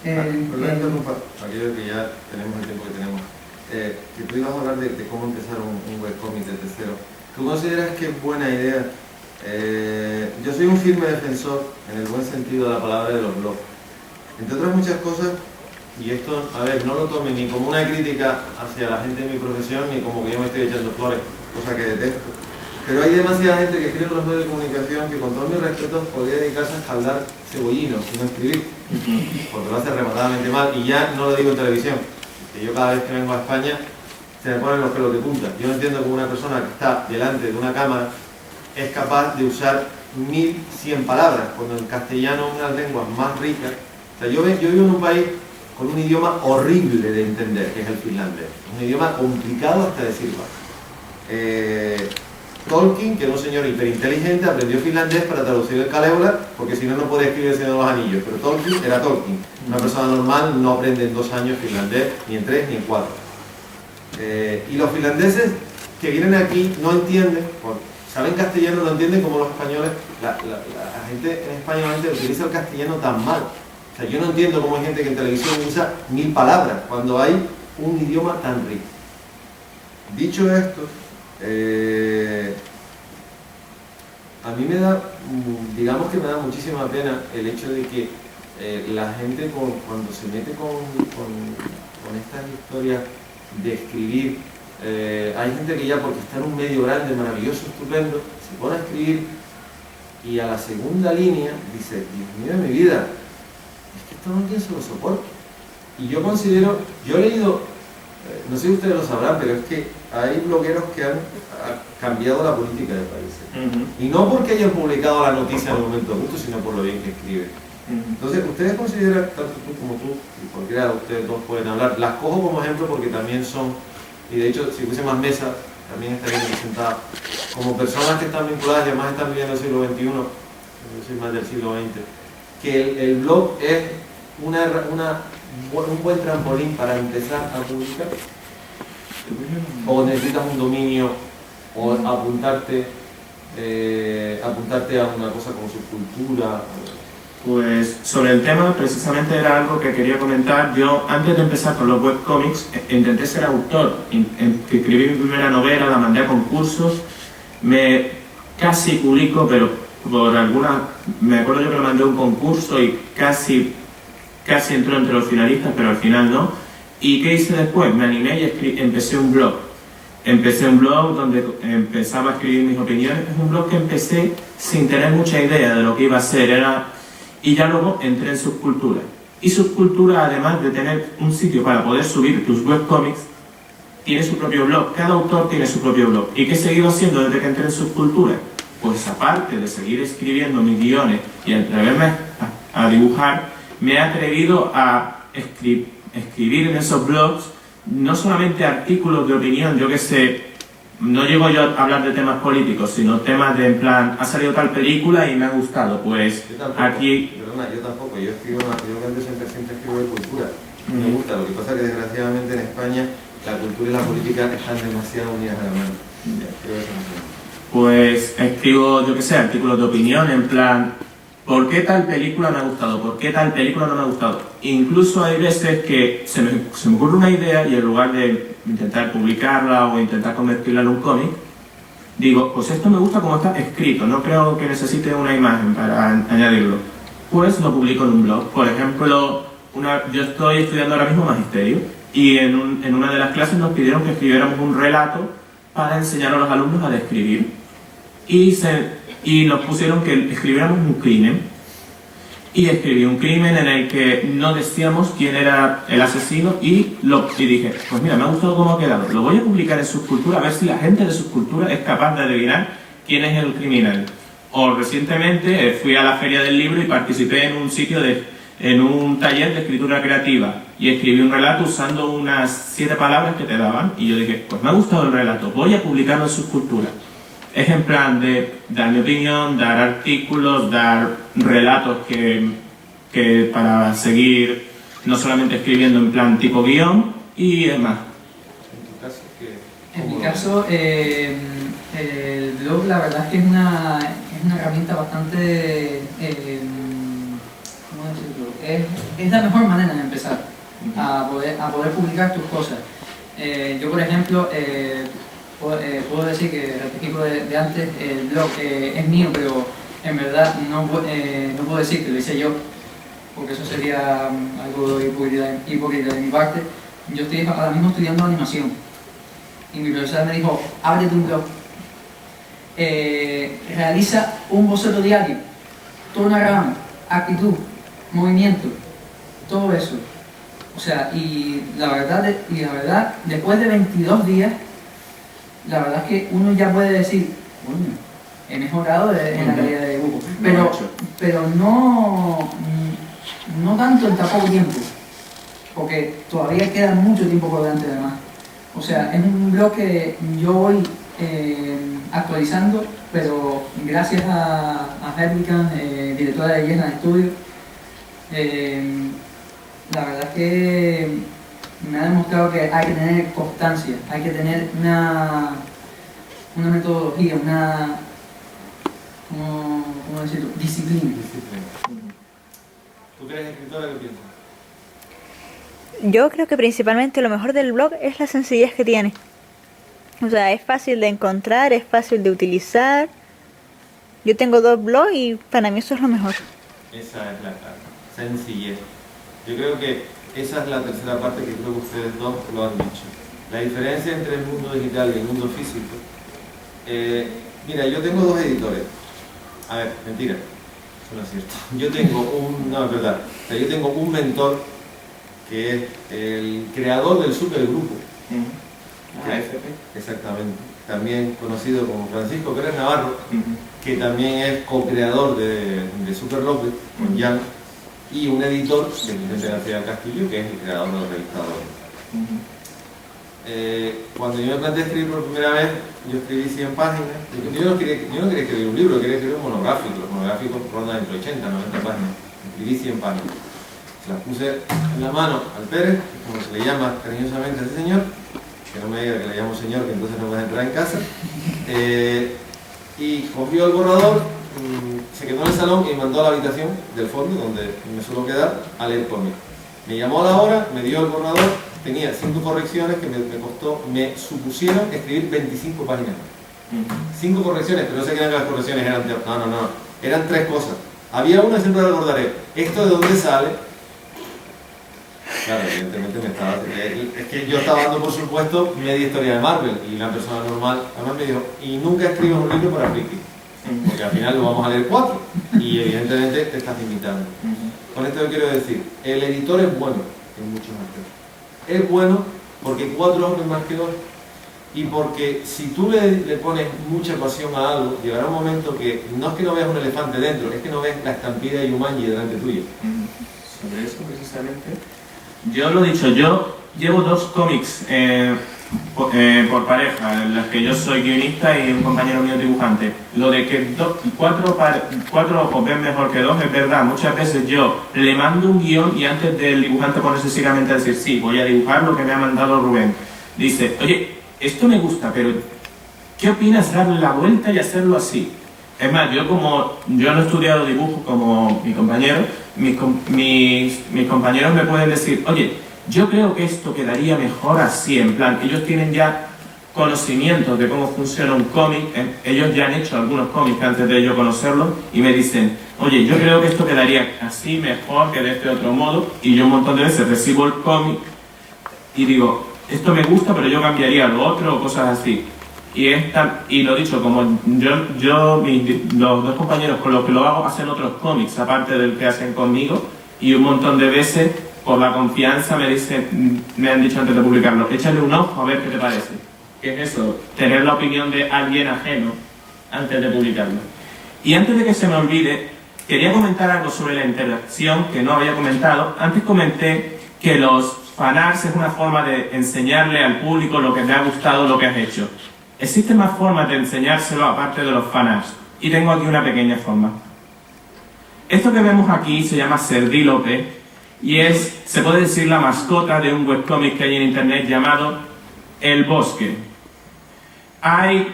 Aquello que ya tenemos el tiempo que tenemos, que tú ibas a hablar de cómo empezar un webcomic desde cero. ¿Tú consideras que es buena idea? Yo soy un firme defensor, en el buen sentido de la palabra, de los blogs. Entre otras muchas cosas, y esto, a ver, no lo tomen ni como una crítica hacia la gente de mi profesión, ni como que yo me estoy echando flores, cosa que detesto. Pero hay demasiada gente que escribe en los medios de comunicación que, con todos mis respetos, podría dedicarse a escaldar cebollinos y no escribir, porque lo hace rematadamente mal. Y ya no lo digo en televisión, que yo cada vez que vengo a España se me ponen los pelos de punta. Yo no entiendo cómo una persona que está delante de una cámara es capaz de usar 1100 palabras, cuando en castellano es una de las lenguas más ricas. O sea, yo vivo en un país con un idioma horrible de entender, que es el finlandés. Un idioma complicado hasta decir más. Tolkien, que era un señor hiperinteligente, aprendió finlandés para traducir el Kalevala, porque si no, no podía escribir El Señor de los Anillos. Pero Tolkien era Tolkien. Una persona normal no aprende en 2 años finlandés, ni en 3 ni en 4. Y los finlandeses que vienen aquí no entienden, saben castellano, no entienden como los españoles, la gente en España normalmente utiliza el castellano tan mal. O sea, yo no entiendo cómo hay gente que en televisión usa 1000 palabras cuando hay un idioma tan rico. Dicho esto, a mí me da, digamos que me da muchísima pena el hecho de que la gente cuando se mete con estas historias de escribir, hay gente que ya porque está en un medio grande, maravilloso, estupendo, se pone a escribir y a la segunda línea dice, Dios mío de mi vida, es que esto no tiene solo soporte. Y yo considero, yo he leído, no sé si ustedes lo sabrán, pero es que hay blogueros que han cambiado la política del país. Y no porque hayan publicado la noticia en el momento justo, sino por lo bien que escriben. Entonces, ustedes consideran, tanto tú como tú, y cualquiera de ustedes dos pueden hablar, las cojo como ejemplo porque también son, y de hecho, si hubiese más mesa, también estarían representadas como personas que están vinculadas y además están viviendo el siglo XXI, yo soy más del siglo XX, que el blog es un buen trampolín para empezar a publicar. o necesitas un dominio, o apuntarte a una cosa como subcultura. Pues sobre el tema, precisamente era algo que quería comentar. Yo, antes de empezar con los webcomics, intenté ser autor. Escribí mi primera novela, la mandé a concursos, me casi publico, pero por alguna... Me acuerdo yo que lo mandé a un concurso y casi entró entre los finalistas, pero al final no. ¿Y qué hice después? Me animé y empecé un blog. Empecé un blog donde empezaba a escribir mis opiniones. Es un blog que empecé sin tener mucha idea de lo que iba a hacer. Y ya luego entré en Subcultura. Y Subcultura, además de tener un sitio para poder subir tus webcomics, tiene su propio blog. Cada autor tiene su propio blog. ¿Y qué he seguido haciendo desde que entré en Subcultura? Pues aparte de seguir escribiendo mis guiones y atreverme a dibujar, me he atrevido a escribir en esos blogs no solamente artículos de opinión, yo que sé, no llego yo a hablar de temas políticos, sino temas de en plan, ha salido tal película y me ha gustado, pues Yo tampoco, aquí... Perdona, yo tampoco, yo siempre escribo de cultura, me gusta, lo que pasa es que desgraciadamente en España la cultura y la política están demasiado unidas a la mano. Creo que eso no sé. Pues escribo, yo que sé, artículos de opinión en plan, ¿por qué tal película me ha gustado? ¿Por qué tal película no me ha gustado? Incluso hay veces que se me ocurre una idea y en lugar de intentar publicarla o intentar convertirla en un cómic, digo, pues esto me gusta como está escrito, no creo que necesite una imagen para añadirlo. Pues lo publico en un blog. Por ejemplo, yo estoy estudiando ahora mismo magisterio y en una de las clases nos pidieron que escribiéramos un relato para enseñar a los alumnos a describir. Y nos pusieron que escribiéramos un crimen. Y escribí un crimen en el que no decíamos quién era el asesino y dije, pues mira, me ha gustado cómo ha quedado. Lo voy a publicar en Subcultura a ver si la gente de Subcultura es capaz de adivinar quién es el criminal. O recientemente fui a la Feria del Libro y participé en un taller de escritura creativa y escribí un relato usando unas 7 palabras que te daban y yo dije, pues me ha gustado el relato, voy a publicarlo en Subcultura. Es en plan de dar mi opinión, dar artículos, dar relatos que para seguir no solamente escribiendo en plan tipo guión y demás. En tu caso, En mi caso, el blog la verdad es que es una herramienta bastante, ¿cómo decirlo? Es la mejor manera de empezar a poder publicar tus cosas. Yo, por ejemplo, puedo decir que el equipo de antes, el blog es mío, pero en verdad no puedo decir que lo hice yo, porque eso sería algo hipócrita de mi parte. Yo estoy ahora mismo estudiando animación y mi profesora me dijo, ábrete un blog, realiza un boceto diario, toda una rama, actitud, movimiento, todo eso. O sea, y la verdad, después de 22 días, la verdad es que uno ya puede decir, bueno, he mejorado en la calidad de dibujo, pero no tanto en tan poco tiempo, porque todavía queda mucho tiempo por delante además. O sea, es un blog que yo voy actualizando, pero gracias a Herlikan, directora de Yesna Studio, la verdad es que me ha demostrado que hay que tener constancia, hay que tener una metodología, ¿cómo decirlo? Disciplina. ¿Tú que eres escritora, qué piensas? Yo creo que principalmente lo mejor del blog es la sencillez que tiene. O sea, es fácil de encontrar, es fácil de utilizar. Yo tengo 2 blogs y para mí eso es lo mejor. Esa es la sencillez. Yo creo que esa es la tercera parte que creo que ustedes dos lo han dicho. La diferencia entre el mundo digital y el mundo físico. Mira, yo tengo 2 editores. A ver, mentira. Eso no es cierto. Yo tengo un mentor que es el creador del supergrupo. Exactamente. También conocido como Francisco Pérez Navarro, que también es co-creador de Super López, con Jan, y un editor de Vicente García Castillo, que es el creador de los revistadores. Cuando yo me planteé escribir por primera vez, yo escribí 100 páginas. Yo no quería escribir un libro, quería escribir un monográfico. Los monográficos rondan entre 80 y 90 páginas. Escribí 100 páginas. Se las puse en la mano al Pérez, como se le llama cariñosamente a ese señor, que no me diga que le llamo señor, que entonces no vas a entrar en casa, y cogió el borrador, se quedó en el salón y mandó a la habitación del fondo, donde me suelo quedar, a leer cómic. Me llamó a la hora, me dio el borrador, tenía 5 correcciones que me supusieron escribir 25 páginas. 5 correcciones, pero no sé qué eran las correcciones, eran 3 cosas. Había una, siempre recordaré, ¿esto de dónde sale? Claro, evidentemente me estaba... Es que yo estaba dando, por supuesto, media historia de Marvel, y la persona normal, además me dijo, y nunca escribas un libro para friki, porque al final lo vamos a leer 4, y evidentemente te estás limitando. Con esto yo quiero decir, el editor es bueno en muchos aspectos. Es bueno porque 4 hombres más que 2, y porque si tú le pones mucha pasión a algo, llegará un momento que no es que no veas un elefante dentro, es que no ves la estampida de Yumanji delante tuyo. Sobre eso precisamente, yo lo he dicho, yo llevo 2 cómics por pareja, en las que yo soy guionista y un compañero mío dibujante. Lo de que 4 os ven mejor que 2 es verdad. Muchas veces yo le mando un guión y antes del dibujante ponerse seriamente a decir sí, voy a dibujar lo que me ha mandado Rubén, dice, oye, esto me gusta, pero ¿qué opinas darle la vuelta y hacerlo así? Es más, yo no he estudiado dibujo como mi compañero, mis compañeros me pueden decir, oye, yo creo que esto quedaría mejor así, en plan, ellos tienen ya conocimientos de cómo funciona un cómic, ellos ya han hecho algunos cómics antes de yo conocerlos y me dicen, oye, yo creo que esto quedaría así mejor que de este otro modo, y yo un montón de veces recibo el cómic y digo, esto me gusta, pero yo cambiaría lo otro o cosas así. Y lo dicho, como los 2 compañeros con los que lo hago hacen otros cómics aparte del que hacen conmigo, y un montón de veces por la confianza me han dicho antes de publicarlo, échale un ojo a ver qué te parece. ¿Qué es eso? Tener la opinión de alguien ajeno antes de publicarlo. Y antes de que se me olvide, quería comentar algo sobre la interacción que no había comentado. Antes comenté que los fanarts es una forma de enseñarle al público lo que te ha gustado, lo que has hecho. Existen más formas de enseñárselo aparte de los fanarts, y tengo aquí una pequeña forma. Esto que vemos aquí se llama Cerdílope, y se puede decir, la mascota de un webcómic que hay en internet llamado El Bosque. Hay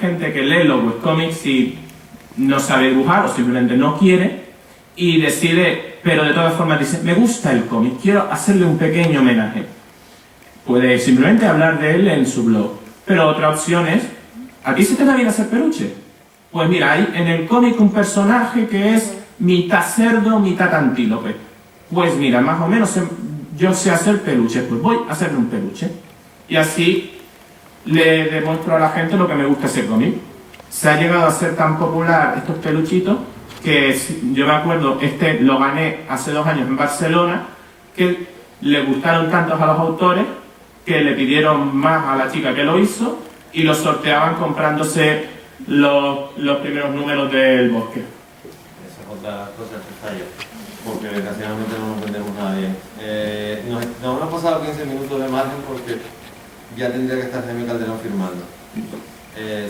gente que lee los webcómics y no sabe dibujar o simplemente no quiere y decide, pero de todas formas dice, me gusta el cómic, quiero hacerle un pequeño homenaje. Puede simplemente hablar de él en su blog. Pero otra opción es, ¿a ti se te da bien hacer peluche? Pues mira, hay en el cómic un personaje que es mitad cerdo, mitad antílope. Pues mira, más o menos yo sé hacer peluches, pues voy a hacerle un peluche. Y así le demuestro a la gente lo que me gusta ese cómic. Se ha llegado a ser tan popular estos peluchitos que yo me acuerdo, lo gané hace 2 años en Barcelona, que le gustaron tantos a los autores que le pidieron más a la chica que lo hizo y lo sorteaban comprándose los primeros números del Bosque. Esa es otra cosa que falla, porque desgraciadamente no nos vendemos nada bien. Nos hemos pasado 15 minutos de margen porque ya tendría que estar Jaime Calderón firmando.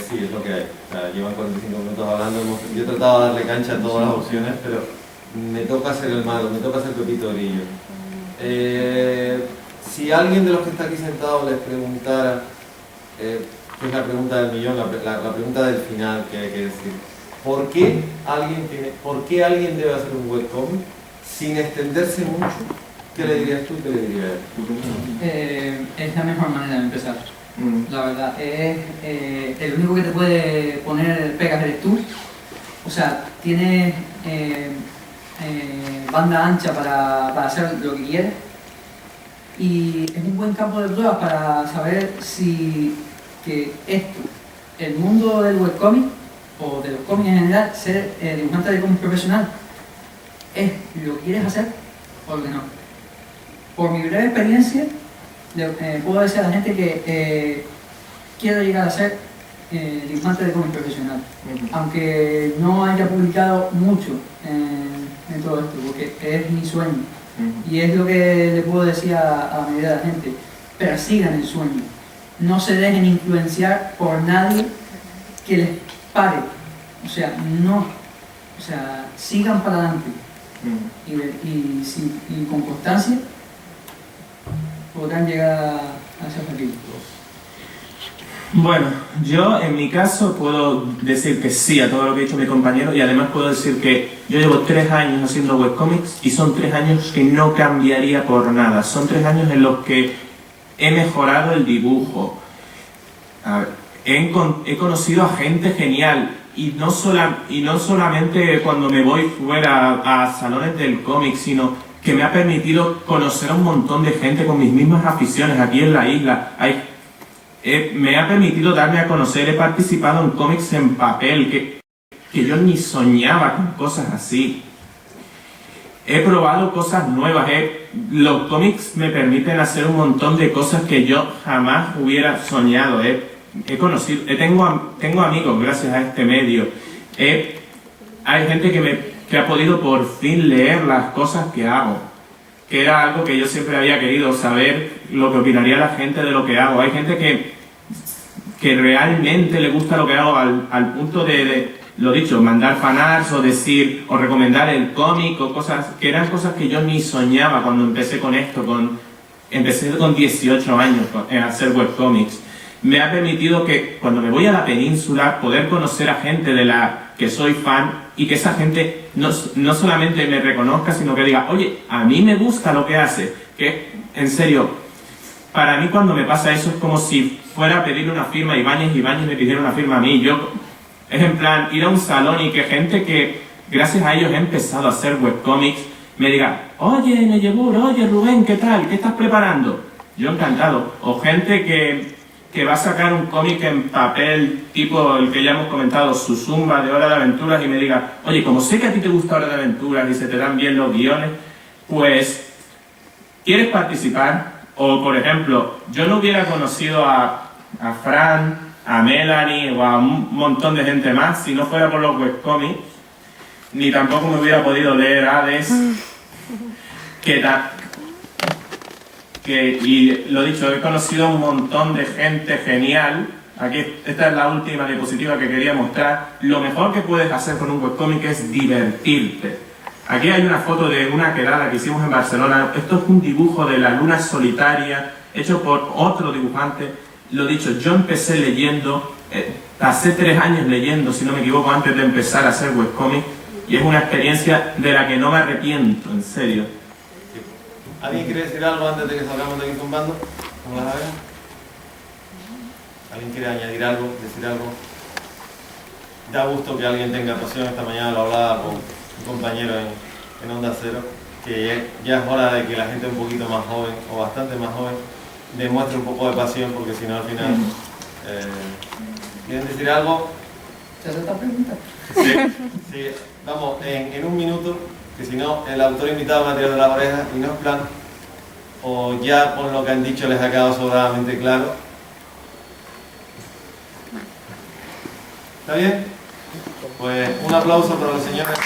Sí, es lo que hay. O sea, llevan 45 minutos hablando. Yo he tratado de darle cancha a todas las opciones, pero me toca ser el malo, me toca ser Pepito Grillo. Si alguien de los que está aquí sentado les preguntara, que es la pregunta del millón, la pregunta del final que hay que decir, ¿por qué alguien debe hacer un webcomic sin extenderse mucho? ¿Qué le dirías tú y qué le diría él? Es la mejor manera de empezar. La verdad, el único que te puede poner pegas eres tú. O sea, tienes banda ancha para hacer lo que quieres. Y es un buen campo de pruebas para saber si que esto, el mundo del webcomic o de los cómics en general, ser dibujante de cómic profesional, es lo que quieres hacer o lo que no. Por mi breve experiencia, puedo decir a la gente que quiero llegar a ser dibujante de cómic profesional, aunque no haya publicado mucho en todo esto, porque es mi sueño. Y es lo que le puedo decir a la mayoría de la gente: persigan el sueño, no se dejen influenciar por nadie que les pare, o sea, sigan para adelante y con constancia podrán llegar Gracias, Joaquín. Bueno, yo en mi caso puedo decir que sí a todo lo que ha dicho mi compañero y además puedo decir que yo llevo 3 años haciendo webcomics y son 3 años que no cambiaría por nada. Son 3 años en los que he mejorado el dibujo. A ver, he conocido a gente genial y no solamente cuando me voy fuera a salones del cómic, sino que me ha permitido conocer a un montón de gente con mis mismas aficiones aquí en la isla. Me ha permitido darme a conocer, he participado en cómics en papel, que yo ni soñaba con cosas así. He probado cosas nuevas, los cómics me permiten hacer un montón de cosas que yo jamás hubiera soñado. Tengo amigos gracias a este medio. Hay gente que ha podido por fin leer las cosas que hago, que era algo que yo siempre había querido saber, lo que opinaría la gente de lo que hago. Hay gente que realmente le gusta lo que hago al punto de lo dicho, mandar fanarts o decir o recomendar el cómic o cosas que eran cosas que yo ni soñaba cuando empecé con esto. Empecé con 18 años en hacer webcomics. Me ha permitido que cuando me voy a la península poder conocer a gente de la que soy fan y que esa gente no solamente me reconozca, sino que diga, oye, a mí me gusta lo que hace. Que, en serio, para mí cuando me pasa eso es como si fuera a pedirle una firma a Ibáñez y Ibáñez me pidiera una firma a mí. Es en plan, ir a un salón y que gente que gracias a ellos he empezado a hacer webcomics me diga, oye, Neyebur, oye, Rubén, ¿qué tal? ¿Qué estás preparando? Yo encantado. O gente que va a sacar un cómic en papel, tipo el que ya hemos comentado, Susumba, de Hora de Aventuras, y me diga, oye, como sé que a ti te gusta Hora de Aventuras y se te dan bien los guiones, pues, ¿quieres participar? O, por ejemplo, yo no hubiera conocido a Fran, a Melanie o a un montón de gente más si no fuera por los webcomics, ni tampoco me hubiera podido leer Hades, y lo dicho, he conocido a un montón de gente genial. Aquí, esta es la última diapositiva que quería mostrar. Lo mejor que puedes hacer con un webcómic es divertirte. Aquí hay una foto de una quedada que hicimos en Barcelona. Esto es un dibujo de la luna solitaria hecho por otro dibujante. Lo dicho, yo empecé leyendo, pasé 3 años leyendo, si no me equivoco, antes de empezar a hacer webcomic, y es una experiencia de la que no me arrepiento, en serio. ¿Alguien quiere decir algo antes de que salgamos de aquí tumbando? ¿Cómo la saben? ¿Alguien quiere añadir algo, decir algo? Da gusto que alguien tenga pasión. Esta mañana lo hablaba con un compañero en Onda Cero, que ya es hora de que la gente un poquito más joven, o bastante más joven, demuestre un poco de pasión, porque si no al final... ¿Quieren decir algo? ¿Te hace esta pregunta? Sí. Vamos, en un minuto, que si no, el autor invitado me ha tirado de las orejas y no es plan, o ya por lo que han dicho les ha quedado sobradamente claro. ¿Está bien? Pues un aplauso para los señores.